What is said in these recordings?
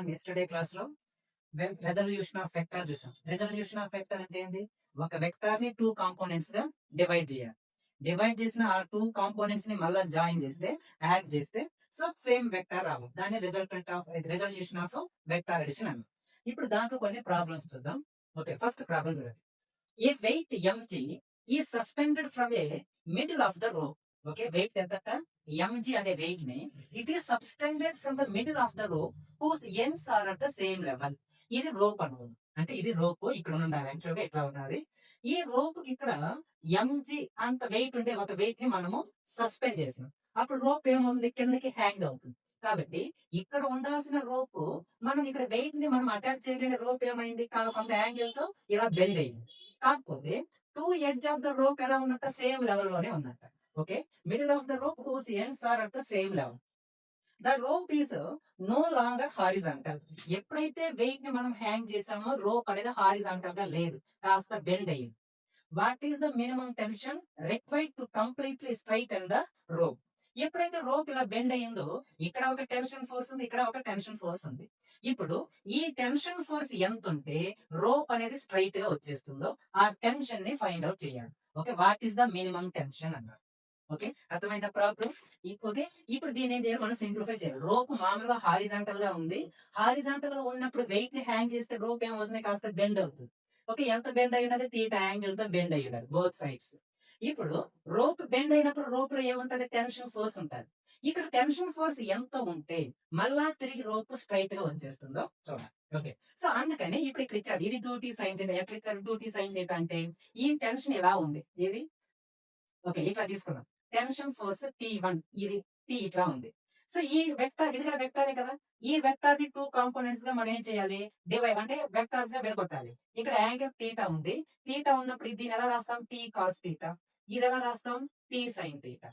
మనం yesterday class లో resolution of vector చూసాం. రెజల్యూషన్ ఆఫ్ వెక్టార్ అంటే ఏంది? ఒక వెక్టార్ ని 2 కాంపోనెంట్స్ గా డివైడ్ చేయాలి. డివైడ్ చేసిన ఆ 2 కాంపోనెంట్స్ ని మళ్ళీ జాయిన్ చేస్తే, యాడ్ చేస్తే సో సేమ్ వెక్టార్ రావు. దాన్ని రెజల్యూషన్ ఆఫ్ వెక్టార్ అడిషన్ అన్నాం. ఇప్పుడు దాంట్లో కొన్ని ప్రాబ్లమ్స్ చూద్దాం. ఓకే, ఫస్ట్ ప్రాబ్లం చూడండి. A weight mg is suspended from a middle of the rope. Okay, weight ఎంతట? mg అనే వెయిట్ ని it is suspended from the middle of the rope whose ends are at the same level. ఇది rope అనుకోండి, అంటే ఇది rope ఇక్కడ ఉండాలి. Actual గా ఇట్లా ఉన్నది. ఈ రోప్ కి ఇక్కడ mg అంత వెయిట్ ఉండే ఒక వెయిట్ ని మనము సస్పెండ్ చేసాం. అప్పుడు రోప్ ఏముంది? కిందకి హ్యాంగ్ అవుతుంది. కాబట్టి ఇక్కడ ఉండాల్సిన రోప్ మనం ఇక్కడ వెయిట్ ని మనం అటాచ్ చేయలేని రోప్ ఏమైంది? కొంత యాంగిల్ తో ఇలా బెండ్ అయింది. కాకపోతే 2 ఎడ్జ్ ఆఫ్ ద రోప్ ఎలా ఉన్నట్ట? సేమ్ లెవెల్ లోనే ఉన్నట్ట. Okay, middle of the rope whose ends are at the same level. The rope is no longer horizontal. ఎప్పుడైతే వెయిట్ ని మనం హ్యాంగ్ చేసామో రోప్ అనేది హారిజాంటల్ గా లేదు, కాస్త బెండ్ అయ్యింది. What is the minimum tension required to completely straighten the rope? ఎప్పుడైతే రోప్ ఇలా బెండ్ అయ్యిందో ఇక్కడ ఒక టెన్షన్ ఫోర్స్ ఉంది, ఇక్కడ ఒక టెన్షన్ ఫోర్స్ ఉంది. ఇప్పుడు ఈ టెన్షన్ ఫోర్స్ ఎంత ఉంటే రోప్ అనేది స్ట్రైట్ గా వచ్చేస్తుందో ఆ టెన్షన్ ని ఫైండ్ అవుట్ చేయాలి. Okay, what is the minimum tension అన్నారు. ఓకే, అర్థమైందా ప్రాబ్లం? ఓకే, ఇప్పుడు దీని ఏం చేయాలి? మనం సింప్లిఫై చేయాలి. రోప్ మామూలుగా హారిజాంటల్ గా ఉంది. హారిజాంటల్ గా ఉన్నప్పుడు వెయిట్ ని హ్యాంగ్ చేస్తే రోప్ ఏమవుతుంది? కాస్త బెండ్ అవుతుంది. ఓకే, ఎంత బెండ్ అయినది? తీటా యాంగిల్ తో బెండ్ అయ్యి ఉన్నది బోత్ సైడ్స్. ఇప్పుడు రోప్ బెండ్ అయినప్పుడు రోప్ లో ఏముంటది? టెన్షన్ ఫోర్స్ ఉంటుంది. ఇక్కడ టెన్షన్ ఫోర్స్ ఎంత ఉంటే మళ్ళా తిరిగి రోప్ స్ట్రైట్ గా వచ్చేస్తుందో చూడాలి. ఓకే, సో అందుకని ఇప్పుడు ఇక్కడ ఇచ్చారు, ఇది 2t sin θ. ఎట్లా ఇచ్చారు 2t sin θ అంటే? ఈ టెన్షన్ ఎలా ఉంది ఇది? ఓకే, ఇట్లా తీసుకుందాం. టెన్షన్ ఫోర్స్ T1, ఇది T ఇట్లా ఉంది. సో ఈ వెక్టార్, ఇది కూడా వెక్టారే కదా. ఈ వెక్టార్ ని 2 కాంపోనెంట్స్ గా మనం ఏం చేయాలి? డివైడ్ అంటే వెక్టార్స్ గా విడగొట్టాలి. ఇక్కడ యాంగిల్ తీటా ఉంది. తీటా ఉన్నప్పుడు దీన్ని ఎలా రాస్తాం? T cos θ. ఇది ఎలా రాస్తాం? T sin θ.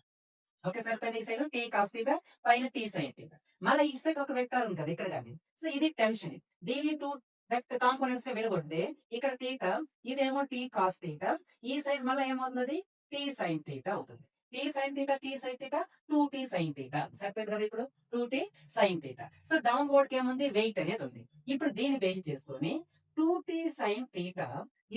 ఓకే, సరిపోయింది. ఈ సైడ్ T cos θ, పైన T sin θ. మళ్ళీ ఈ సైడ్ ఒక వెక్టార్ ఉంది కదా ఇక్కడ కానీ. సో ఇది టెన్షన్. దీన్ని 2 కాంపోనెంట్స్ గా విడగొడితే ఇక్కడ తీటా, ఇదేమో T cos θ. ఈ సైడ్ మళ్ళీ ఏమవుతుంది? T sin θ అవుతుంది. T sin θ, T sin θ, 2t sin θ. సరిపోయింది కదా ఇప్పుడు? 2t sin θ. So down word కి ఏముంది? వెయిట్ అనేది ఉంది. ఇప్పుడు దీన్ని బేస్ చేసుకొని 2t sin θ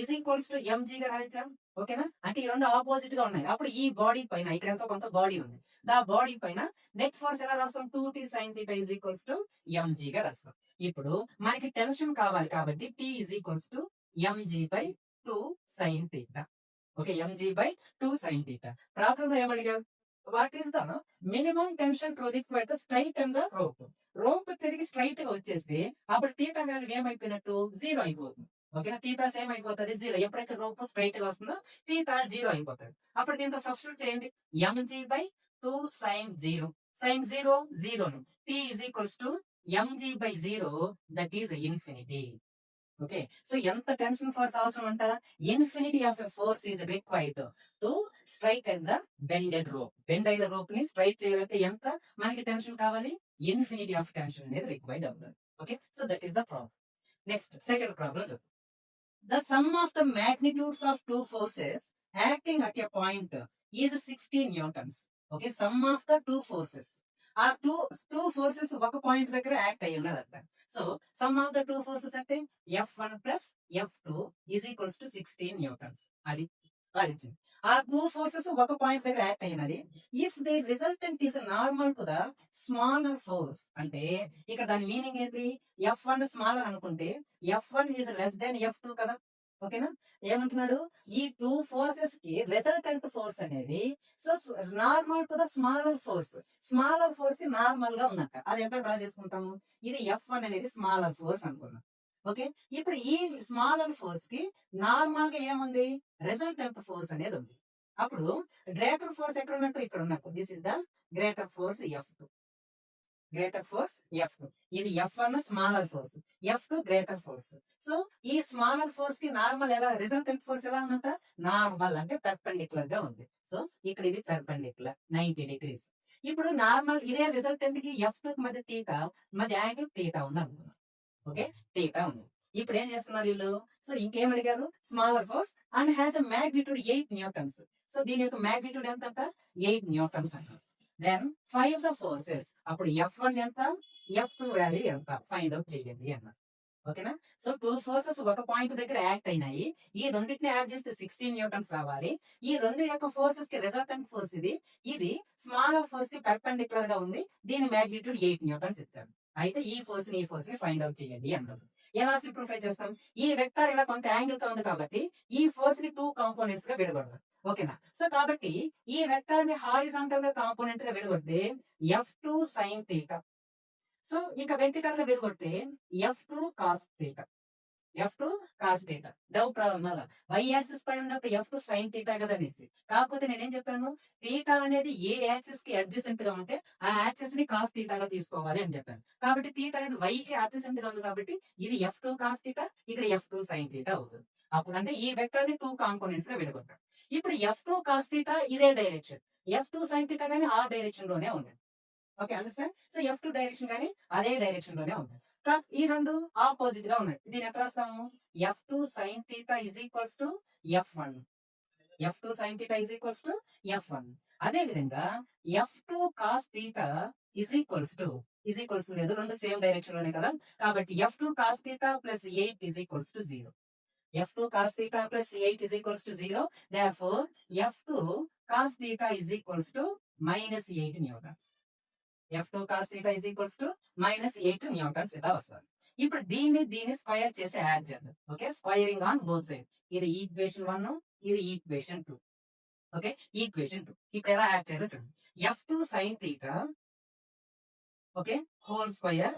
is equals to mg గా రాయించాం. ఓకేనా? అంటే ఈ రెండు ఆపోజిట్ గా ఉన్నాయి. అప్పుడు ఈ బాడీ పైన ఇక్కడ ఎంతో కొంత బాడీ ఉంది. దా బాడీ పైన నెట్ ఫోర్స్ ఎలా రాస్తాం? 2t sin θ is equals to mg గా రాస్తాం. ఇప్పుడు మనకి టెన్షన్ కావాలి కాబట్టి t is equals to mg by 2 sin θ. Okay, mg by 2 sin θ. Problem లో ఏమడిగారు? What is the minimum tension to require the straight and the rope? Rope తిరిగి straight గా వచ్చేస్తే అప్పుడు తీటా వాల్యూ ఏమైపోయినట్టు? 0 అయిపోతుంది. ఓకేనా? తీటా సేమ్ అయిపోతుంది 0. ఎప్పుడైతే రోప్ స్ట్రైట్ గా వస్తుందో తీటా 0 అయిపోతుంది. అప్పుడు దీంతో సబ్స్టిట్యూట్ చేయండి. mg by 2 sin 0. sin 0 0. t is equals to mg by 0, that is infinity. Okay, so ఎంత టెన్షన్ ఫోర్స్ అవసరం అంటారా? Infinity of a force is required to straight and the bended rope. Bend అయిన rope ని straight చేయాలంటే ఎంత మనకి tension కావాలి? Infinity of tension అనేది రిక్వైర్డ్ అవుతుంది. Okay, so that is the problem. Next second problem. The sum of the magnitudes of two forces acting at a point is 60 newtons. Okay, sum of the two forces. ఆ two forces ఒక point దగ్గర act అయ్యి ఉన్నదంట. So sum of the two forces అంటే F1 plus F2 is equals to 16 newtons. అది రాయించింది. ఆ two forces ఒక పాయింట్ దగ్గర యాక్ట్ అయినది. If the resultant is normal to the smaller force అంటే ఇక్కడ దాని మీనింగ్ ఏంటి? F1 స్మాలర్ అనుకుంటే F1 is less than F2 కదా. ఓకేనా? ఏమంటున్నాడు? ఈ టూ ఫోర్సెస్ కి రిజల్టెంట్ ఫోర్స్ అనేది so normal to the smaller force. Smaller force normal గా ఉన్నట్ట. అది ఎట్లా డ్రా చేసుకుంటాము? ఇది F1 అనేది స్మాలర్ ఫోర్స్ అనుకున్నాం. ఓకే, ఇప్పుడు ఈ స్మాలర్ ఫోర్స్ కి నార్మల్ గా ఏముంది? రిజల్టెంట్ ఫోర్స్ అనేది ఉంది. అప్పుడు గ్రేటర్ ఫోర్స్ ఎక్కడ ఉన్నట్టు? ఇక్కడ ఉన్నట్టు. This is the greater force F2. Greater force F2. ఇది F1 smaller force, F2 greater force. So ఈ స్మాలర్ ఫోర్స్ కి నార్మల్ ఎలా? రిజల్టెంట్ ఫోర్స్ ఎలా ఉందంట? నార్మల్ అంటే పెర్పెండిక్యులర్ గా ఉంది. సో ఇక్కడ ఇది పెర్పెండిక్యులర్ 90 డిగ్రీస్. ఇప్పుడు నార్మల్ ఇదే రిజల్టెంట్ కి F2 కి మధ్య తీటా, మధ్య యాంగిల్ తీటా ఉంది అనుకున్నాం. ఓకే, తీటా ఉంది. ఇప్పుడు ఏం చేస్తున్నారు వీళ్ళు? సో ఇంకేం అడిగారు? Smaller force and has a magnitude 8 newtons. So దీని యొక్క మ్యాగ్నిట్యూడ్ ఎంత అంట? 8 న్యూటన్స్ అంట. Then find the forces. అప్పుడు F1 ఎంత, F2 వాల్యూ ఎంత ఫైండ్ అవుట్ చేయండి అన్నారు. ఓకేనా? సో 2 ఫోర్సెస్ ఒక పాయింట్ దగ్గర యాక్ట్ అయినాయి. ఈ రెండింటిని యాడ్ చేస్తే 16 న్యూటన్స్ రావాలి. ఈ రెండు యొక్క ఫోర్సెస్ కి రిజల్టెంట్ ఫోర్స్ ఇది. ఇది స్మాలర్ ఫోర్స్ కి పర్పెండిక్యులర్ గా ఉంది. దీని మాగ్నిట్యూడ్ 8 న్యూటన్స్ ఇచ్చారు. అయితే ఈ ఫోర్స్ ని ఫైండ్ అవుట్ చేయండి అన్నారు. ఎలా సింప్లిఫై చేస్తాం? ఈ వెక్టార్ ఇలా కొంత యాంగిల్ తో ఉంది కాబట్టి ఈ ఫోర్స్ ని 2 కాంపోనెంట్స్ గా విడగొడదాం. ఓకేనా? సో కాబట్టి ఈ వెక్టార్ ని హారిజాంటల్ గా కాంపోనెంట్ గా విడగొడితే F2 sin θ. సో ఇక వెంట్రికల్ గా విడగొడితే F2 cos θ. F2 cos θ. Doubt రావాలి మళ్ళా. y యాక్సిస్ పై ఉన్నప్పుడు F2 sin θ కదా అనేసి. కాకపోతే నేనేం చెప్పాను? θ అనేది ఏ యాక్సిస్ కి అడ్జసెంట్ గా ఉంటే ఆ యాక్సిస్ ని cos θ గా తీసుకోవాలి అని చెప్పాను. కాబట్టి θ అనేది y కి అడ్జసెంట్ గా ఉంది కాబట్టి ఇది F2 cos θ, ఇక్కడ F2 sin θ అవుతుంది. అప్పుడు అంటే ఈ వెక్టర్ ని 2 కాంపోనెంట్స్ గా విడగొట్టాం. ఇప్పుడు F2 cos θ ఇదే డైరెక్షన్. F2 sin θ కానీ ఆ డైరెక్షన్ లోనే ఉంది. Okay, understand? So F2 direction కానీ అదే డైరెక్షన్ లోనే ఉంది. ఈ రెండు ఆపోజిట్ గా ఉన్నాయి. దీని ఎట్లా రాస్తాము? F2 sin θ is equals to F1. F2 sin θ is equals to F1. అదే విధంగా F2 cos θ is equals to లేదు, రెండు సేమ్ డైరెక్షన్ లోనే కదా. కాబట్టి F2 cos θ plus 8 is equals to 0. F2 cos θ plus 8 is equals to 0. Therefore, F2 cos θ is equals to minus 8 newtons. F2 cos θ is equals to minus 8 newtons ఇలా వస్తుంది. ఇప్పుడు దీన్ని square చేసి యాడ్ చేద్దాం. Okay, squaring on both side. ఇది equation 1, ఇది equation 2. Okay, equation 2 ఇప్పుడు ఎలా యాడ్ చేయాలో చూడండి. F2 sin θ okay whole square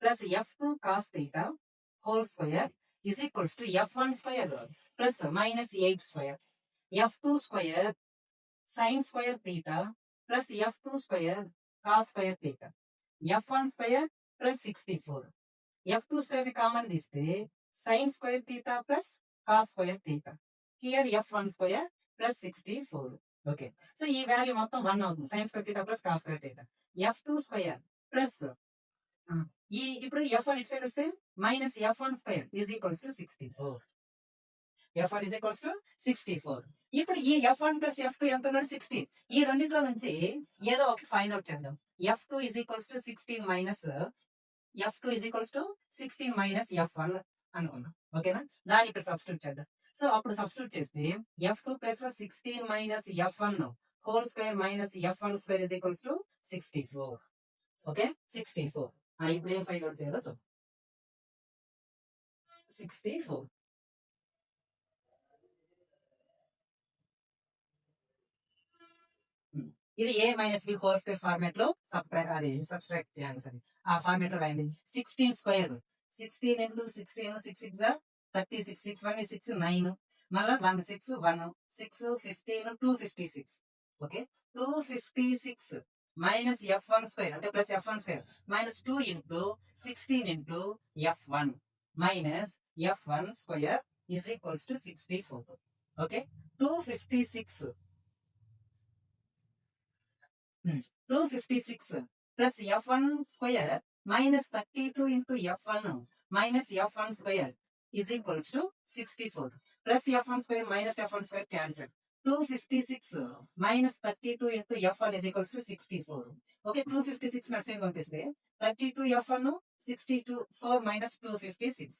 plus F2 cos θ whole square is equals to F1 square plus minus 8 square. F2 square sin square θ plus F2 square cos square θ. F1 square plus 64. F2 square ని common తీస్తే sin square θ plus cos square θ. Here F1 square plus 64. Okay, so ఈ value మొత్తం 1 అవుతుంది. sin square θ plus cos square θ. F2 square plus ఇప్పుడు F1 ఇటు side వస్తే minus F1 square is equals to 64. F1 is equals to 64. ఇప్పుడు ఈ F1 plus F2 ఎంత ఉన్నాడు? 16. ఈ రెండింటిలో నుంచి ఏదో ఒకటి ఫైండ్ అవుట్ చేద్దాం. F2 is equals to 16 minus F2 is equals to 16 minus F1 అనుకుందాం. ఓకేనా? దాన్ని ఇక్కడ సబ్స్టిట్యూట్ చేద్దాం. సో అప్పుడు సబ్స్టిట్యూట్ చేస్తే F2 plus 16 minus F1 whole square minus F1 square is equals to 64. Okay, 64. ఇప్పుడు ఏం ఫైండ్ అవుట్ చేయాలో చూద్దాం. 64. ఇది a minus b whole square format లో సబ్స్ట్రాక్ట్ చేయాలి. సరే, ఆ ఫార్మాట్ లో రాయండి. 16 స్క్వేర్ 16 ఇంటూ 16 6 6 36 6 1 6 9 మళ్ళీ 1 6 1 6 15 256. ఓకే, 256 మైనస్ F1 స్క్వేర్ అంటే plus F1 square minus 2 into 16 into F1 minus F1 square is equals to 64. Okay, 256 plus F1 square minus 32 into F1 minus F1 square is equals to 64 plus F1 square minus F1 square cancel. 256 minus 32 into F1 is equals to 64. Okay, 256 nursing పంపిస్తే 32 F1 64 minus 256.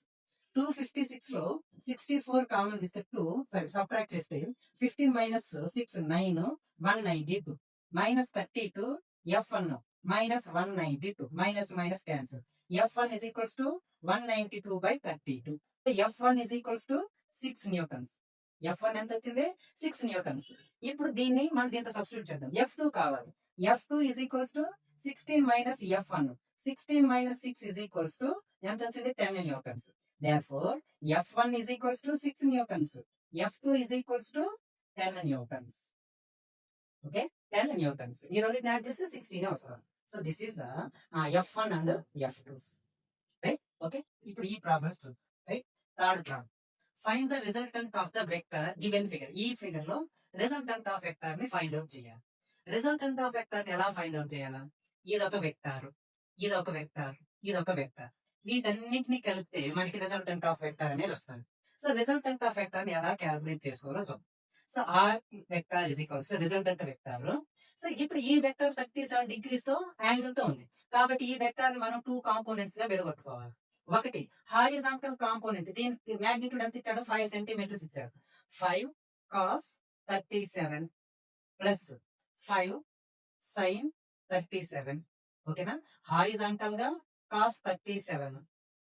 256 లో 64 common తీస్తే 2 subtract చేస్తే 15 minus 6 9 192 minus 32 F1 minus 192 minus minus cancel. F1 is equals to 192 by 32. F1 is equals to 6 newtons. F1 ఎంత వచ్చింది? 6 Newton's. ఇప్పుడు దీన్ని మనం దీంతో సబ్స్టిట్యూట్ చేద్దాం. F2 కావాలి. F2 is equals to 16 minus F1. 16 minus 6 is equals to ఎంత వచ్చింది? 10 Newton's. Therefore, F1 is equals to 6 newtons. F2 is equals to 10 newtons. Okay, 10 newtons. You only add just 16 also. So this is the F1 and F2s. Right? Okay. ఇప్పుడు ఈ problems right. Third problem. Find the resultant of the vector given figure. ఈ figure లో resultant of vector ని find out చేయాలి. resultant of vector ని ఎలా find out చేయాలా? ఇదొక వెక్టార్, ఇదొక వెక్టార్, ఇదొక వెక్టార్. వీటన్నిటిని కలిపితే మనకి రిజల్టెంట్ ఆఫ్ వెక్టర్ అనేది వస్తుంది. సో రిజల్టెంట్ ఆఫ్ వెక్టర్ ని ఎలా క్యాలిక్యులేట్ చేసుకోవాలో చూద్దాం. So R vector is equals to resultant vector so ఇప్పుడు ఈ వెక్టర్ 37 degrees తో యాంగిల్ తో ఉంది. కాబట్టి ఈ వెక్టర్ ని మనం 2 కాంపోనెంట్స్ గా విడగొట్టుకోవాలి. ఒకటి హారిజాంటల్ కాంపోనెంట్, దీనికి మాగ్నిట్యూడ్ ఎంత ఇచ్చాడు? 5 సెంటీమీటర్స్ ఇచ్చాడు. 5 cos 37 ప్లస్ 5 sin 37. ఓకేనా? హారిజాంటల్ గా cos 37,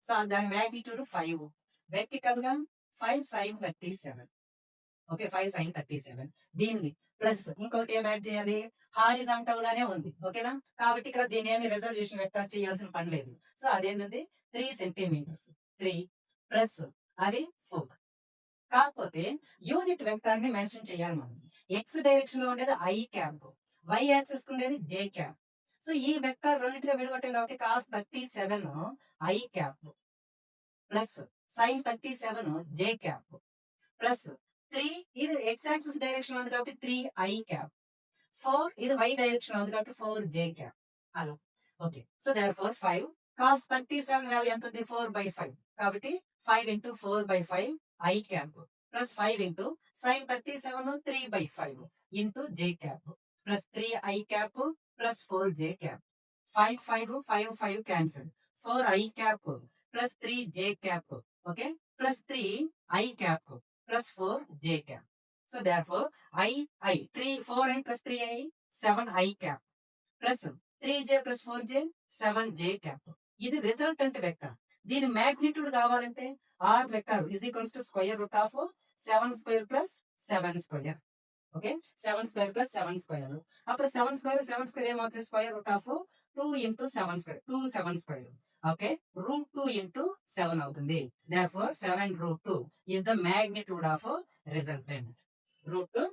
సో దాని మాగ్నిట్యూడ్ 5. వెర్టికల్ గా 5 sin 37. Okay, 5 sin 37. దీన్ని ప్లస్ ఇంకోటి ఏం యాడ్ చేయాలి? హారిజాంటల్ గానే ఉంది. ఓకేనా? కాబట్టి ఇక్కడ దీని ఏమి రెజల్యూషన్ వెక్టర్ చేయాల్సిన పని లేదు. సో అదేంటంటే 3 సెంటీమీటర్స్. 3 ప్లస్ అది 4. కాకపోతే యూనిట్ వెక్టర్ ని మెన్షన్ చేయాలి మనం. ఎక్స్ డైరెక్షన్ లో ఉండేది ఐ క్యాప్, వై యాక్సిస్ ఉండేది జే క్యాప్. సో ఈ వెక్టర్ రెండింటిగా విడగొట్టాం కాబట్టి cos 37 I cap plus sin 37 J cap plus 3 ఇది ఎక్స్ యాక్సిస్ డైరెక్షన్ ఉంది కాబట్టి 3 ఐ క్యాప్, 4 ఇది వై డైరెక్షన్ ఉంది కాబట్టి 4 జే క్యాప్. అలా okay. So therefore 5 cos 37 value ఎంత ఉంది? 4/5. కాబట్టి 5 into 4/5 I cap plus 5 into sin 37 3/5 into j cap plus 3 I cap plus 4 j cap. 5 cancel. 4 I cap plus 3 j cap. Okay, plus 3 I cap plus 4 j cap. So therefore I 4i plus 3i 7i cap plus 3j plus 4j 7j cap. ఇది resultant vector. దీని magnitude కావాలంటే r vector is equals to square root of 7 square plus 7 square. Okay, 7 square plus 7 square. అప్పుడు 7 square ఏమవుతుంది? Square root of 2 into 7 square, 2 7 square. Okay, root 2 into 7 అవుతుంది. therefore 7 root 2 is the magnitude of resultant. root 2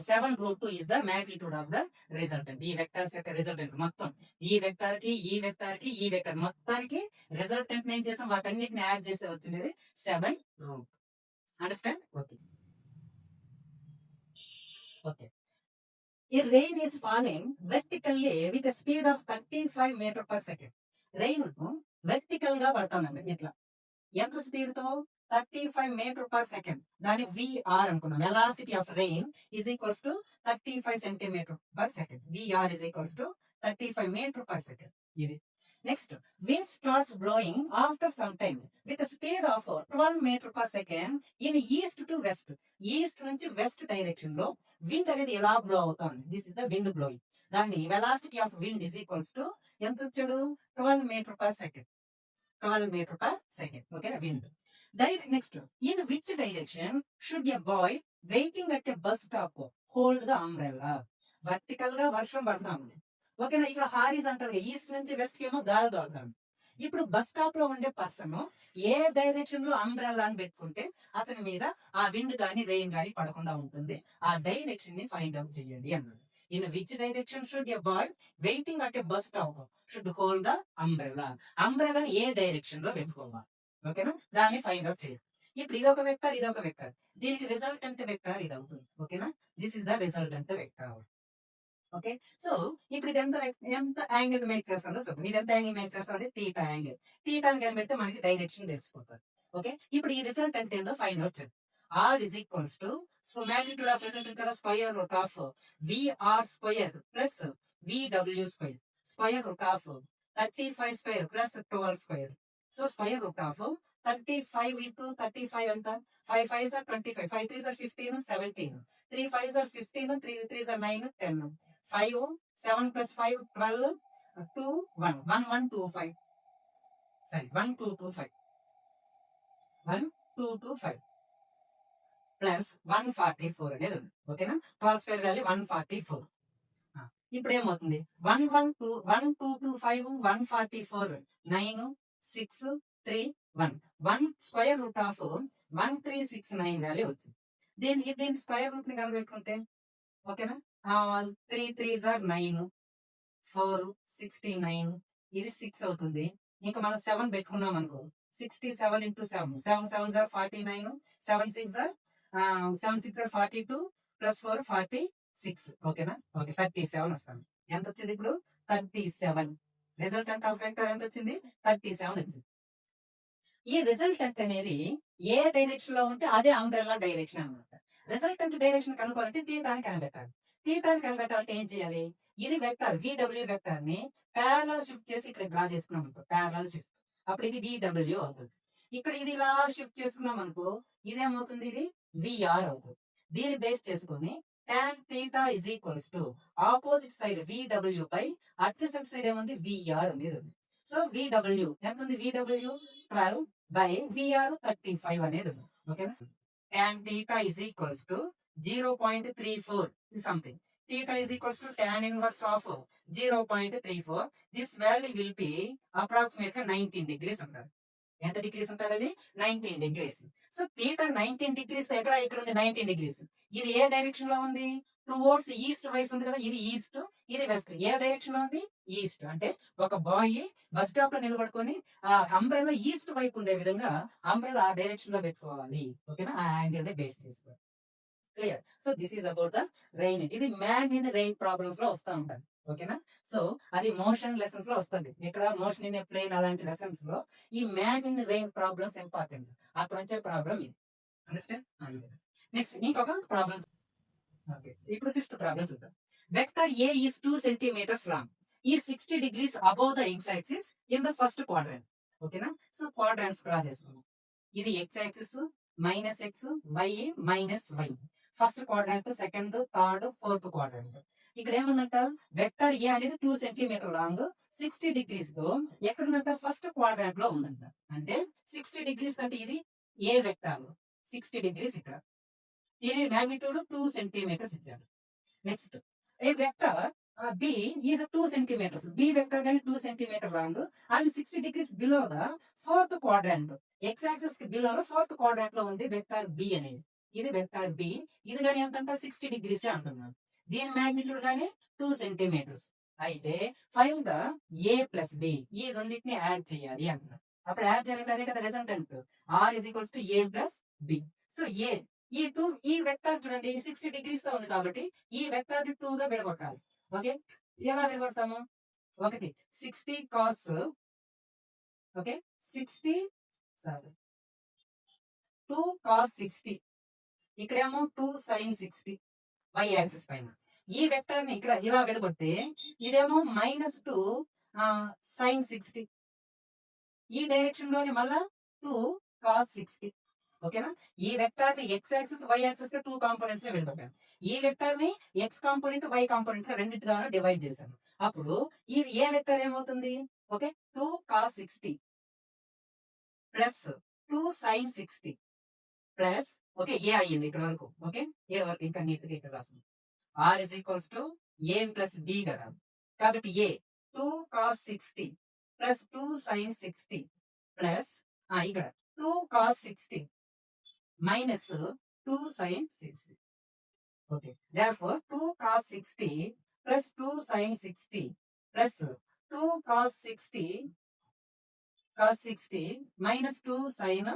7 root 2 is the magnitude of the resultant. ఈ vectors యొక్క resultant మొత్తం ఈ vector కి ఈ vector కి ఈ వెక్టర్ మొత్తానికి రిజల్టెంట్ ఏం చేసాం? వాటన్నిటిని యాడ్ చేస్తే వచ్చినది 7 root. అండర్స్టాండ్? ఓకే. ఓకే, ఈ rain is falling vertically with a speed of 35 meter per second. Rain vertical గా పడుతుందండి. ఇట్లా ఎంత స్పీడ్ తో? 35 meter per second. దాని VR అనుకుందాం. Velocity of rain is equals to 35 centimeter per second. VR is equals to 35 meter per second. ఇది next, wind starts blowing after some time with a speed of 12 meter per second in east to west. East నుంచి west direction లో wind అనేది ఎలా blow అవుతుంది? This is the wind blowing. దాన్ని velocity of wind is equals to ఎంత వచ్చాడు? 12 meter per second. 12 meter per second. Okay, wind. Next, in which direction should a boy waiting at a bus stop hold the umbrella? Vertical గా వర్షం పడతా ఉంది. ఓకేనా? ఇక్కడ horizontal గా east నుంచి వెస్ట్ కి ఏమో గాలి దొరకాలి. ఇప్పుడు బస్ స్టాప్ లో ఉండే పర్సన్ ఏ డైరెక్షన్ లో అంబ్రెల్లా అని పెట్టుకుంటే అతని మీద ఆ విండ్ గాని రెయిన్ గాని పడకుండా ఉంటుంది. ఆ డైరెక్షన్ ని ఫైండ్ అవుట్ చేయండి అన్నాడు. In which direction should a boy waiting at a bus stop should hold the umbrella? అంబ్రెల్లాని ఏ డైరెక్షన్ లో పెట్టుకోవాలి? ఓకేనా? దాన్ని ఫైండ్ అవుట్ చేయాలి. ఇప్పుడు ఇదొక వెక్టర్, ఇదొక వెక్టర్. దీనికి రిజల్టెంట్ వెక్టర్ ఇది అవుతుంది. ఓకేనా? This is the resultant vector. Okay, so ఇప్పుడు ఇది ఎంత యాంగిల్ మేక్ చేస్తుందో చూద్దాం. ఇది ఎంత యాంగిల్ మేక్ చేస్తుంది? Theta angle. తీటాని కనిపెడితే మనకి డైరెక్షన్ తెలిసిపోతుంది. ఓకే, ఇప్పుడు ఈ రిజల్ట్ అంటే ఏందో ఫైండ్ అవుట్ చేద్దాం. R is equals to, so magnitude of resultant కదా, square root of VR square plus VW square, square root of 35 square plus 12 square. So square root of 35 into 35 ఎంత? 5 5s are 25, 5 3s are 15, 17, 3 5s are 15, 3 3s are 9, 10, 5 7 plus 5 12, 2 1 1 1 2 5, sorry 1 2 2 5, 1 2 2 5 plus 144 అనేది ఉంది. ఓకేనా? 12 square value 144. ఇప్పుడు ఏమవుతుంది? 1 1 2 1 2 2 5 144 9 6 3 1 1 square root of 1369 value వచ్చింది. దీని square root ని కనుగొట్టుకుంటే ఓకేనా? 3 3s are 9, 4 69, ఇది 6 అవుతుంది. ఇంకా మనం 7 పెట్టుకున్నాం అనుకో, 67 into 7, 7 7s are 49, 7 6 are 42 plus 4 46. ఓకేనా? ఓకే, 37 వస్తాను. ఎంత వచ్చింది ఇప్పుడు? 37. రిజల్టెంట్ ఆఫ్ వెక్టర్ ఎంత వచ్చింది? 37 వచ్చింది. ఈ రిజల్టెంట్ అనేది ఏ డైరెక్షన్ లో ఉంటే అదే అంబ్రెల్లా డైరెక్షన్ అన్నమాట. రిజల్టెంట్ డైరెక్షన్ కనుక్కోవాలంటే థీటాని కనిపెట్టాలి. థీటాని కనిపెట్టాలంటే ఏం చేయాలి? ఇది వెక్టర్ VW వెక్టర్ ని పారలల్ షిఫ్ట్ చేసి ఇక్కడ డ్రా చేసుకున్నాం అనుకో, పారలల్ షిఫ్ట్, అప్పుడు ఇది VW అవుతుంది. ఇక్కడ ఇది ఇలా షిఫ్ట్ చేసుకున్నాం అనుకో, ఇదేమవుతుంది? ఇది VR అవుతుంది. దీన్ని బేస్ చేసుకొని tan theta is equals to opposite side VW by adjacent side ఏముంది? VR అనేది ఉంది. సో VW ఎంత ఉంది? VW 12 బై VR 35 అనేది ఉంది. ఓకేనా? tan theta is equals to 0.34 is something. Theta is equals to tan inverse of 0.34. This value will be approximately 19 degrees ఉంటుంది. ఎంత డిగ్రీస్ ఉంటుంది? అది 19 డిగ్రీస్. సో థీటా 19 డిగ్రీస్ ఇక్కడ ఉంది 19 డిగ్రీస్. ఇది ఏ డైరెక్షన్ లో ఉంది? టువర్డ్స్ ఈస్ట్ వైపు ఉంది కదా, ఇది ఈస్ట్, ఇది వెస్ట్. ఏ డైరెక్షన్ లో ఉంది? ఈస్ట్. అంటే ఒక బాయ్ బస్ స్టాప్ లో నిలబడుకొని ఆ అంబ్రెల్లా ఈస్ట్ వైపు ఉండే విధంగా అంబ్రెల్లా ఆ డైరెక్షన్ లో పెట్టుకోవాలి. ఓకేనా? ఆ యాంగిల్ ని బేస్ చేసుకోవాలి. Clear? So this is about the rain. ఇది మ్యాన్ ఇన్ రెయిన్ ప్రాబ్లమ్స్ లో వస్తూ ఉంటాయి. ఓకేనా? సో అది మోషన్ లెసన్స్ లో వస్తుంది. ఇక్కడ మోషన్ ఇన్ ప్లేన్ అలాంటి లెసన్స్ లో ఈ man in rain problems important. అక్కడ వచ్చే ప్రాబ్లం ఇది. అండర్స్టాండ్? నెక్స్ట్ ఇంకొక ప్రాబ్లమ్స్. ఓకే, ఇప్పుడు ఫిఫ్త్ ప్రాబ్లం చూద్దాం. Vector A is 2 centimeters long. Is 60 degrees above the x-axis in the first quadrant. ఓకేనా? సో క్వాడ్రాంట్స్ డ్రా చేసుకున్నాం. ఇది x-axis minus x, y minus y. First quadrant, second, third, fourth quadrant. ఇక్కడ ఏముందంట? Vector A అనేది 2 centimetre long 60 degrees తో ఎక్కడుందంట? First quadrant లో ఉందంట. అంటే 60 డిగ్రీస్ అంటే ఇది ఏ వెక్టర్ 60 డిగ్రీస్ ఇక్కడ. దీని మ్యాగ్నిట్యూడ్ 2 సెంటీమీటర్స్ ఇచ్చాడు. Next A vector B is 2 centimeters. B vector కానీ 2 centimeter long and 60 degrees below the fourth quadrant. X axis కి బిలో ఫోర్త్ క్వాడ్రాంట్ లో ఉంది వెక్టర్ B అనేది. ఇది వెక్టర్ B. ఇది కానీ ఎంత అంటే 60 డిగ్రీస్ అంటున్నాడు. దీని మ్యాగ్నిట్యూడ్ కానీ 2 సెంటీమీటర్స్. అయితే find the A plus B. ఈ రెండింటిని యాడ్ చేయాలి అంటున్నాడు. అప్పుడు యాడ్ చేయాలంటే అదే కదా resultant. R is equals to A plus B. So A ఈ వెక్టర్ చూడండి 60 డిగ్రీస్ తో ఉంది కాబట్టి ఈ వెక్టర్ 2 గా విడగొట్టాలి. ఓకే, ఎలా విడగొడతాము? ఒకటి 60 కాస్, ఓకే 60 సారీ 2 కాస్ 60, ఇక్కడేమో 2 సైన్ 60 y యాక్సిస్ పైన. ఈ వెక్టర్ ని ఇక్కడ ఇలా విడగొడితే ఇదేమో -2 సైన్ 60, ఈ డైరెక్షన్ లోని మళ్ళా 2 కాస్ 60. ఓకేనా? ఈ వెక్టర్ ని x యాక్సిస్ y యాక్సిస్ గా 2 కాంపోనెంట్స్ ని విడగొట్టాను. ఈ వెక్టర్ ని x కాంపోనెంట్ y కాంపోనెంట్ గా రెండింటిగా డివైడ్ చేశాను. అప్పుడు ఇది ఏ వెక్టర్ ఏమవుతుంది? Okay 2 cos 60 plus 2 sine 60 plus okay A అయ్యింది ఇక్కడ వరకు. ఓకే, ఏ వరకు ఇంకా నీట్ గా ఇక్కడ రాసింది. R is equals to A plus B కదా. కాబట్టి A 2 cos 60 plus 2 sine 60 plus ఇక్కడ 2 cos 60 minus 2 sin 60. Okay, therefore 2 cos 60 plus 2 sin 60 plus 2 cos 60 minus 2 sin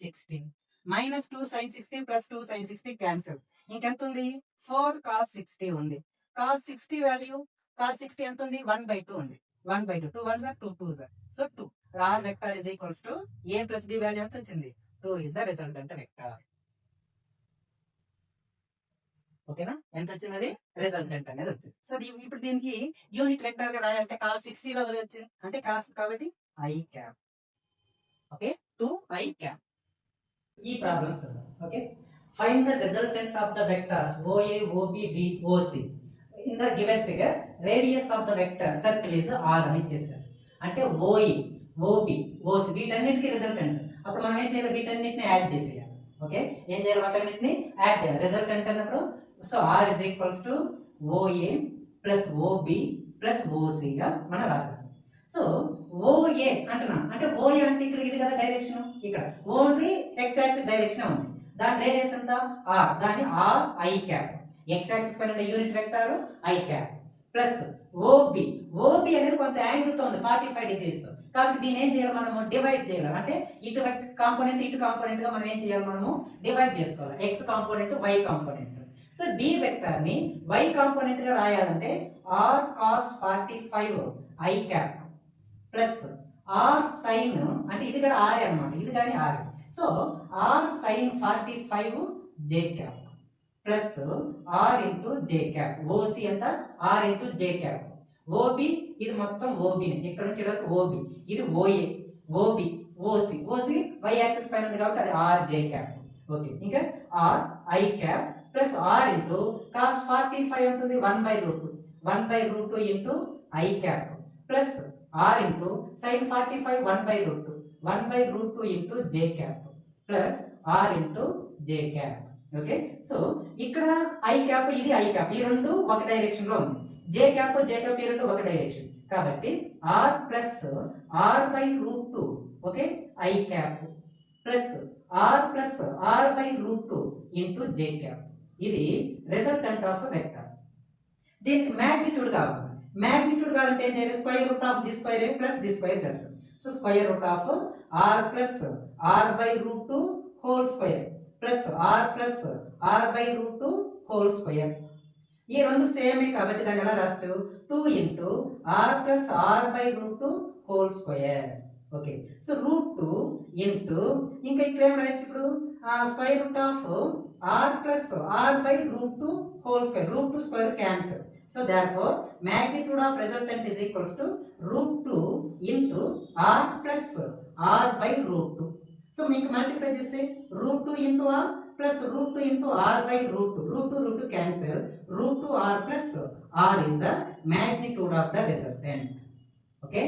60 minus 2 sin 60 plus 2 sin 60 cancel. ఇంకెంత ఉంది? 4 cos 60 ఉంది. cos 60 value cos 60 ఎంత ఉంది? 1/2 ఉంది. 1/2. 2 1s are 2 2s are. So 2. R vector is equals to A plus B value ఎంత వచ్చింది? 2 is the resultant vector. ఓకేనా? ఎంత వచ్చినది? రిజల్టెంట్ అనేది వచ్చింది. సో ఇప్పుడు దీనికి యూనిట్ వెక్టర్ గా రాయాలంటే cos 60 లో వచ్చింది అంటే cos కాబట్టి I cap. Okay 2I cap. ఈ ప్రాబ్లమ్స్ చూద్దాం. Okay, find the resultant of the vectors OA OB OC in the given figure. Radius of the vector circle is R అని ఇచ్చేసారు. అంటే OE OB OC వీటన్నిటికీ resultant. అప్పుడు మనం ఏం చేయాలి? వీటన్నిటిని యాడ్ చేసేయాలి. ఓకే, ఏం చేయాలి? వాటన్నిటిని యాడ్ చేయాలి. రిజల్టెంట్ అన్నప్పుడు so R is equals to OA plus OB plus OC గా మనం రాసేస్తాం. సో OA అంటున్నా అంటే OA అంటే ఇక్కడ ఇది కదా డైరెక్షన్. ఇక్కడ ఓన్లీ x యాక్సిస్ డైరెక్షన్ ఉంది. దాని రేడియస్ ఎంత? R. దాని R I cap. x axis పైన ఉన్న unit vector I cap plus OB. OB అనేది కొంత యాంగిల్ తో ఉంది 45 డిగ్రీస్ తో. కాబట్టి దీన్ని ఏం చేయాలి? మనము డివైడ్ చేయాలి. అంటే ఇటు కాంపోనెంట్ ఇటు కాంపోనెంట్ గా మనం ఏం చేయాలి? మనము డివైడ్ చేసుకోవాలి. x component y component. So D vector ని y కాంపోనెంట్ గా రాయాలంటే R cos 45 I cap plus R sin అంటే ఇది కూడా R అన్నమాట. ఇది కానీ R. So R sin 45 J cap plus R into J cap. OC ఎంత R into J cap. OB ఇది మొత్తం ఓబిని ఇక్కడ నుంచి వరకు ఓబి, ఇది OA, OB, OC, OC Y axis పైన ఉంది కాబట్టి అది ఆర్ జే క్యాప్. ఓకే, ఇంకా R I cap plus R into cos 45 ఎంత ఉంది 1/√2 into I cap plus R into sine 45 1/√2 into J cap plus R into J cap. Okay, so ఇక్కడ I cap ఇది I cap ఈ రెండు ఒక direction లో ఉంది, జే క్యాప్ ఈ రెండు ఒక డైరెక్షన్ కాబట్టి R plus r/√2 okay I cap plus r/√2 into J cap. ఇది రిజల్టెంట్ ఆఫ్ వెక్టర్. దీనికి మ్యాగ్నిట్యూడ్ కావాలి. మ్యాగ్నిట్యూడ్ కావాలంటే ఏం చేయాలి, square root of the square plus the square చేస్తాం. So square root of R plus r/√2 whole square plus r/√2 whole square. ఈ రెండు సేమే కాబట్టి దాన్ని ఎలా రాస్తారు, 2 into R plus r/√2 whole square. Okay, so √2 into ఇంకా ఇక్కడ ఏం రాయొచ్చు ఇప్పుడు square root of R plus r/√2 whole square. √2 square cancel. So therefore magnitude of resultant is equals to √2 into r plus r/√2. So మీకు multiply చేస్తే √2 into r plus √2 into r/√2. √2 cancel. √2 r plus r is the magnitude of the resultant. Okay,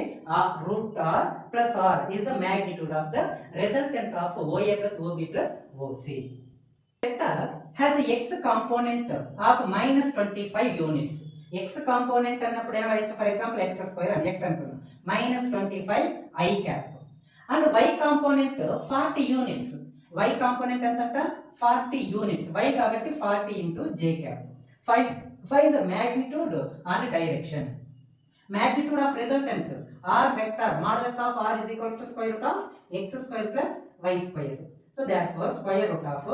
root r plus r is the magnitude of the resultant of OA plus OB plus OC. Vector has a x component of -25 units. x component అన్నప్పుడు ఏం రాయొచ్చు, for example x² అని x అనుకున్నాం, -25 i cap. And y component 40 units. y component ఎంత 40 units, y కాబట్టి 40 into j cap. Find the magnitude and direction. Magnitude of resultant r vector modulus of r is equals to square root of x² plus y square. So therefore square root of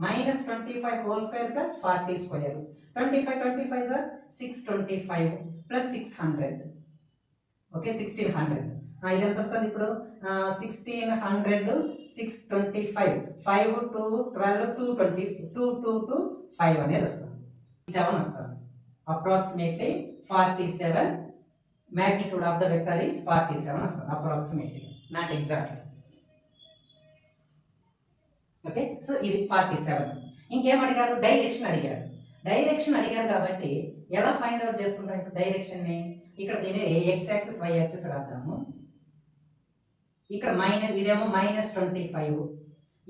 -25 whole square plus 40 square. 25 is 625 plus 600. Okay, 1600. ఇదంతా వస్తుంది ఇప్పుడు 1600 625 5 2 12 220 2 2 2 5 అనేది వస్తుంది, 7 వస్తుంది. Approximately 47 magnitude of the vector is 47 వస్తుంది approximately, not exactly. Okay, so ఇది 47. ఇంకేం అడిగారు, డైరెక్షన్ అడిగారు. డైరెక్షన్ అడిగారు కాబట్టి ఎలా ఫైండ్ అవుట్ చేసుకుంటాం ఇప్పుడు డైరెక్షన్ని, ఇక్కడ దీన్ని x యాక్సిస్ y యాక్సిస్ రాద్దాము. ఇక్కడ ఇదేమో -25,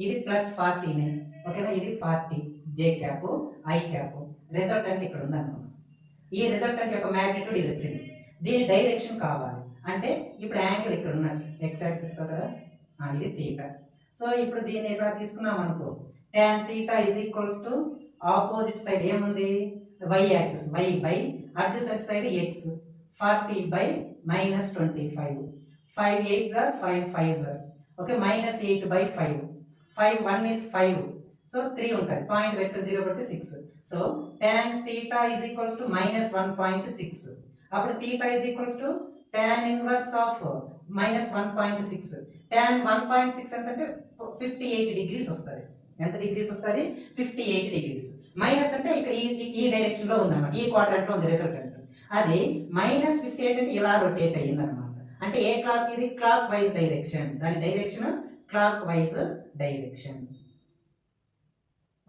ఇది +49. ఓకేనా, ఇది 40 j cap i cap. Resultant ఇక్కడ ఉందనుకున్నాం. ఈ రిజల్టెంట్ యొక్క మ్యాగ్నిట్యూడ్ ఇది వచ్చింది. దీని డైరెక్షన్ కావాలి అంటే ఇప్పుడు యాంగిల్ ఇక్కడ ఉన్నట్టు x యాక్సిస్ తో కదా, ఇది తీటా. సో ఇప్పుడు దీన్ని ఎలా తీసుకున్నాం అనుకో, tan theta is equals to opposite side ఏముంది y axis, y by adjacent side x, 40 by -25. 5 8s are 5 5s are. Okay, -8 by 5. 5 1 is 5. So 3 ఉంటుంది, పాయింట్ పెట్టు 0 పెడితే 6. So tan theta is equals to -1.6. అప్పుడు theta is equals to tan inverse of -1.6. tan 1.6 ఎంత అంటే 58 degrees వస్తుంది. ఎంత degrees వస్తుంది, 58 degrees. Minus అంటే ఇక్కడ ఈ డైరెక్షన్ లో ఉందన్నమాట, ఈ క్వాడ్రంట్ లో ఉంది రిజల్టెంట్. అది -58 అంటే ఇలా రొటేట్ అయ్యింది అనమాట. అంటే ఏ క్లాక్, ఇది క్లాక్ వైజ్ డైరెక్షన్, దాని డైరెక్షన్ క్లాక్ వైజ్ డైరెక్షన్.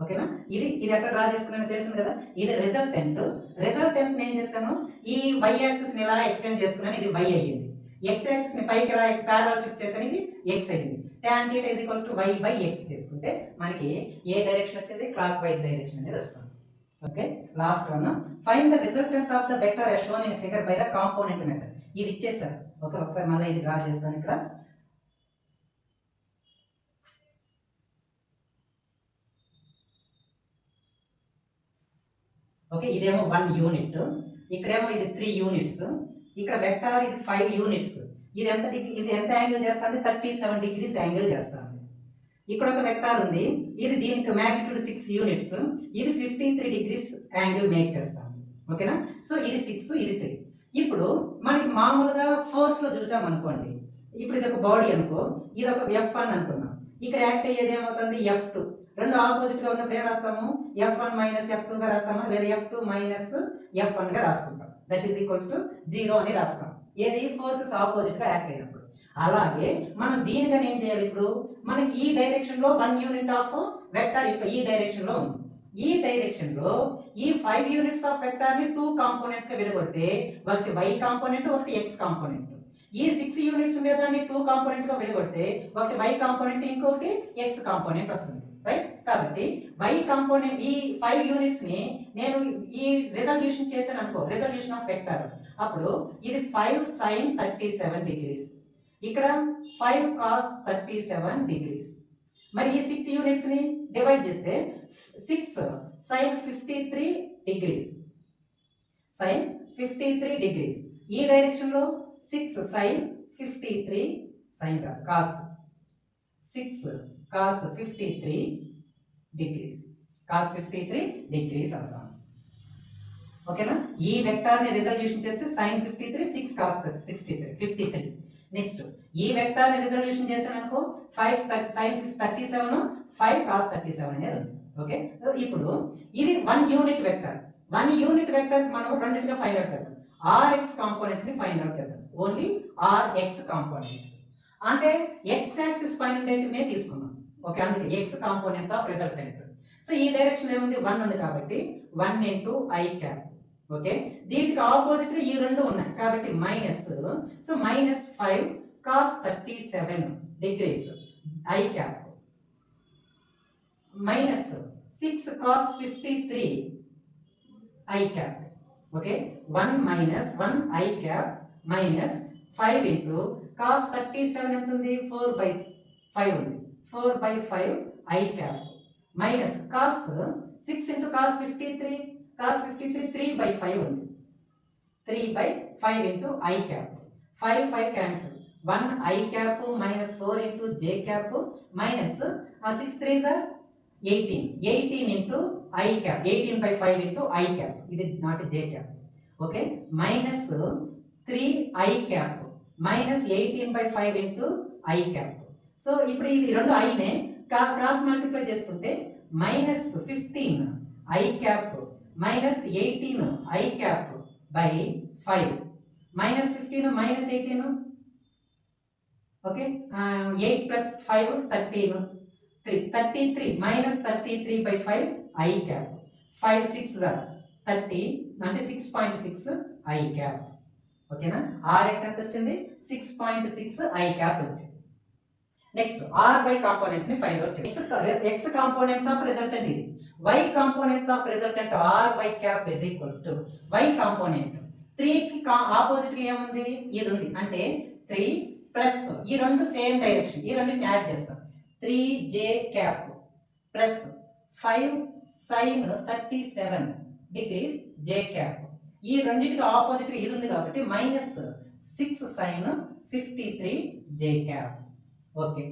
ఓకేనా, ఇది ఎక్కడ డ్రా చేసుకున్నాను తెలిసింది కదా, ఇది రిజల్టెంట్. రిజల్టెంట్ ఏం చేస్తాను, ఈ y యాక్సిస్ ని ఇలా ఎక్స్టెండ్ చేసుకున్నాను, ఇది y అయ్యింది. x యాక్సిస్ ని పైకి ఇలా ప్యారలల్ షిఫ్ట్ చేశాను, ఇది x అయ్యింది. tan theta is equals to y by x చేసుకుంటే మనకి ఏ డైరెక్షన్ వచ్చేది, క్లాక్ వైజ్ డైరెక్షన్ అనేది వస్తుంది. Okay, last one, find the resultant of the vector as shown in figure by the component method. ఇది ఇచ్చేసారు. ఓకే, ఒకసారి మళ్ళీ ఇది డ్రా చేస్తాను ఇక్కడ. ఓకే, ఇదేమో 1 యూనిట్, ఇక్కడేమో ఇది 3 యూనిట్స్, ఇక్కడ వెక్టార్ ఇది 5 యూనిట్స్. ఇది ఎంత యాంగిల్ చేస్తుంది, 37 డిగ్రీస్ యాంగిల్ చేస్తుంది. ఇక్కడ ఒక వెక్టార్ ఉంది, ఇది దీనికి మ్యాగ్నిట్యూడ్ 6 యూనిట్స్, ఇది 53 డిగ్రీస్ యాంగిల్ మేక్ చేస్తాం. ఓకేనా, సో ఇది 6 ఇది 3. ఇప్పుడు మనకి మామూలుగా ఫోర్స్ లో చూసాం అనుకోండి, ఇప్పుడు ఇది ఒక బాడీ అనుకో, ఇది ఒక F1 అనుకున్నాం, ఇక్కడ యాక్ట్ అయ్యేది ఏమవుతుంది F2. రెండు ఆపోజిట్ గా ఉన్నప్పుడు ఏం రాస్తాము, f1 మైనస్ f2 గా రాస్తామా, లేదా f2 మైనస్ f1 గా రాసుకుంటాం. దట్ ఈస్ ఈక్వల్స్ టు 0 అని రాస్తాం. ఏది ఫోర్సెస్ ఆపోజిట్ గా యాక్ట్ అయినప్పుడు. అలాగే మనం దీనికని ఏం చేయాలి, ఇప్పుడు మనకి ఈ డైరెక్షన్ లో 1 యూనిట్ ఆఫ్ వెక్టర్ ఇక్కడ ఈ డైరెక్షన్ లో ఉంది. ఈ డైరెక్షన్ లో ఈ 5 యూనిట్స్ ఆఫ్ వెక్టర్ ని 2 కాంపోనెంట్స్ గా విడగొడితే ఒకటి y కాంపోనెంట్, ఒకటి x కాంపోనెంట్. ఈ 6 యూనిట్స్ ఉండేదాన్ని 2 కాంపోనెంట్ గా విడగొడితే ఒకటి y కాంపోనెంట్, ఇంకొకటి x కాంపోనెంట్ వస్తుంది. రైట్. కాబట్టి y కాంపోనెంట్ ఈ 5 యూనిట్స్ ని నేను ఈ రిజల్యూషన్ చేశాను అనుకో, రిజల్యూషన్ ఆఫ్ వెక్టర్, అప్పుడు ఇది 5 sin 37 డిగ్రీస్, ఇక్కడ 5 cos 37 డిగ్రీస్. మరి ఈ 6 యూనిట్స్ ని డివైడ్ చేస్తే 6 sin 53 డిగ్రీస్, sin 53 డిగ్రీస్. ఈ డైరెక్షన్ లో 6 sin 53 sin cos 6 cos 53 degrees, cos 53 degrees అవుతాం. ఓకేనా. ఈ వెక్టార్ ని రిజల్యూషన్ చేస్తే sin 53 6 cos 53. నెక్స్ట్ ఈ వెక్టార్ ని రిజల్యూషన్ చేశాను అనుకో 5 sin 37 5 cos 37 అనేది ఉంది. ఓకే. ఇప్పుడు ఇది 1 యూనిట్ వెక్టర్. 1 యూనిట్ వెక్టర్ మనం రెండింటిగా ఫైండ్ అవుట్ చేద్దాం. rx కాంపోనెంట్స్ ని ఫైండ్ అవుట్ చేద్దాం. ఓన్లీ rx కాంపోనెంట్స్ అంటే x యాక్సిస్ పైన ఉండేటివినే తీసుకున్నాం. ఓకే. అందుకే x components of resultant. So ఈ డైరెక్షన్ ఏముంది, 1 ఉంది కాబట్టి 1 ఇంటూ i క్యాప్. ఓకే. దీనికి ఆపోజిట్ గా ఈ రెండు ఉన్నాయి కాబట్టి minus, so minus 5 cos 37 degrees i cap, minus 6 cos 53 i cap. Okay. 1 minus 1 i cap minus 5 into cos 37 ఎంత ఉంది, 4/5 ఉంది, 4/5 i cap minus cos 6 into cos 53 3/5 ఉంది, 3/5 into i cap, 5 cancel, 1 i cap minus 4 into j cap minus 6 3s are 18 into i cap, 18/5 into i cap, ఇది not j cap. Okay. Minus 3i cap minus 18/5 into i cap. So ఇప్పుడు ఇది రెండు i నే cross multiply చేసుకుంటే minus 15 i cap minus 18 i cap by 5, minus 15 minus 18, okay. 8 plus 5 13, 33 minus 33/5 i cap, 5 6 30 అంటే 6.6 i cap. ఓకేనా. rx ఎంత వచ్చింది, 6.6 i cap వచ్చింది. నెక్స్ట్ ry కాంపోనెంట్స్ ని ఫైండ్ అవుట్ చేయాలి. x కాంపోనెంట్స్ ఆఫ్ రిజల్టెంట్ ఇది, y components of resultant ry cap is equals to y component 3 కి opposite గా ఏముంది, ఇది ఉంది, అంటే 3 ప్లస్ ఈ రెండు సేమ్ డైరెక్షన్, ఈ రెండింటిని యాడ్ చేస్తాం, 3j cap plus 5 sin 37 degrees j cap. ఈ రెండింటికి ఆపోజిట్ గా ఇది ఉంది కాబట్టి minus 6 sin 53 j cap. Okay.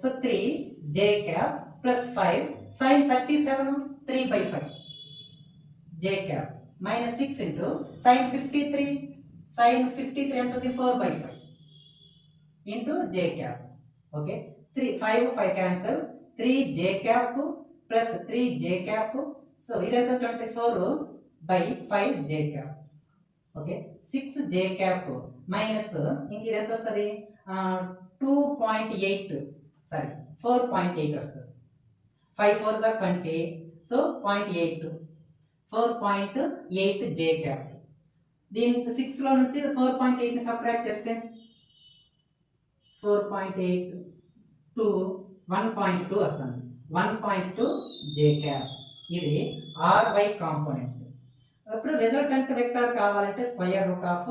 So 3j cap plus 5 sin 37 3/5 j cap minus 6 into sin 53 ఎంత ఉంది, 4/5 into j cap. Okay. 5 cancel, 3j cap plus 3j cap, so ఇదంతా 24/5 j cap. Okay. 6j cap minus ఇంక ఇది ఎంత వస్తుంది, 2.8 sorry 4.8 వస్తుంది, 5 4s are 20, so 0.8 4.8 j cap. దీని 6 లో నుంచి 4.8 ని సబ్ట్రాక్ట్ చేస్తే 4.8 to 1.2 వస్తుంది, 1.2 j క్యాప్. ఇది ry కాంపోనెంట్. ఇప్పుడు రిజల్టెంట్ వెక్టర్ కావాలంటే square root of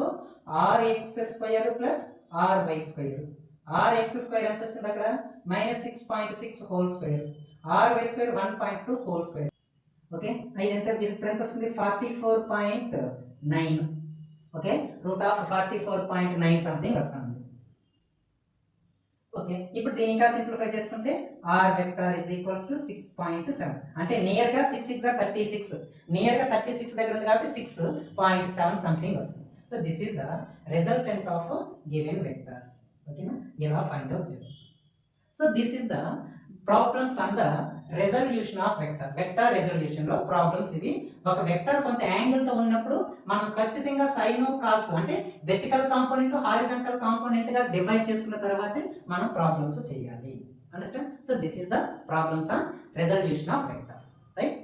rx square plus ry square. rx square ఎంత వచ్చింది అక్కడ, minus 6.6 whole square, ry square 1.2 whole square. Okay. ఇదంతా ఇప్పుడు ఎంత వస్తుంది, 44.9. ఓకే. రూట్ ఆఫ్ 44.9 సంథింగ్ వస్తుంది. ఓకే. ఇప్పుడు దీన్ని ఇంకా సింప్లిఫై చేసుకుంటే r vector is equals to 6.7, అంటే నియర్ గా 6 6 36, నియర్ గా 36 దగ్గర ఉంది కాబట్టి 6.7 సంథింగ్ వస్తుంది. So this is the resultant of given vectors. ఓకేనా. ఇలా ఫైండ్ అవుట్ చేస్తాం. So this is the problems on the resolution of vector. Vector resolution లో ప్రాబ్లమ్స్ ఇవి. ఒక వెక్టర్ కొంత యాంగిల్ తో ఉన్నప్పుడు మనం ఖచ్చితంగా సైన్ కాస్ అంటే వెర్టికల్ కాంపోనెంట్ హారిజాంటల్ కాంపోనెంట్ గా డివైడ్ చేసుకున్న తర్వాతే మనం ప్రాబ్లమ్స్ చేయాలి. Understand? So this is the problems on resolution of vectors, right?